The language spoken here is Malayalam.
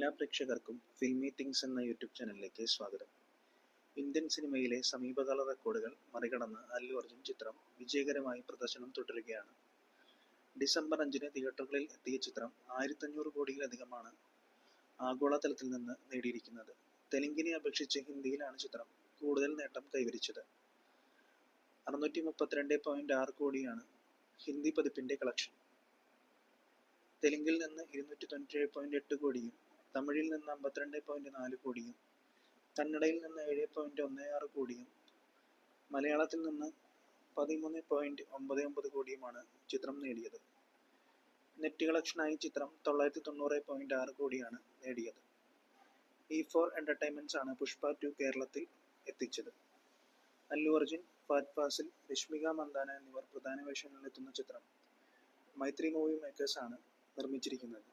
എല്ലാ പ്രേക്ഷകർക്കും ഫിൽമി തിങ്സ് എന്ന യൂട്യൂബ് ചാനലിലേക്ക് സ്വാഗതം. ഇന്ത്യൻ സിനിമയിലെ സമീപകാല റെക്കോർഡുകൾ മറികടന്ന് അല്ലു അർജുൻ ചിത്രം വിജയകരമായി പ്രദർശനം തുടരുകയാണ്. ഡിസംബർ 5-ന് തിയേറ്ററുകളിൽ എത്തിയ ചിത്രം 1500 കോടിയിലധികമാണ് ആഗോളതലത്തിൽ നിന്ന് നേടിയിരിക്കുന്നത്. തെലുങ്കിനെ അപേക്ഷിച്ച് ഹിന്ദിയിലാണ് ചിത്രം കൂടുതൽ നേട്ടം കൈവരിച്ചത്. 632.6 കോടിയാണ് ഹിന്ദി പതിപ്പിന്റെ കളക്ഷൻ. തെലുങ്കിൽ നിന്ന് 297.8 കോടിയും തമിഴിൽ നിന്ന് 52.4 കോടിയും കന്നഡയിൽ നിന്ന് 7.16 കോടിയും മലയാളത്തിൽ നിന്ന് 13.99 കോടിയുമാണ് ചിത്രം നേടിയത്. നെറ്റ് കളക്ഷനായി ചിത്രം 990.6 കോടിയാണ് നേടിയത്. E4 എന്റർടൈൻമെന്റ്സ് ആണ് പുഷ്പ 2 കേരളത്തിൽ എത്തിച്ചത്. അല്ലു അർജുൻ, ഫഹദ് ഫാസിൽ, രശ്മിക മന്ദാന എന്നിവർ പ്രധാന വേഷങ്ങളിലെത്തുന്ന ചിത്രം മൈത്രി മൂവി മേക്കേഴ്സ് ആണ് നിർമ്മിച്ചിരിക്കുന്നത്.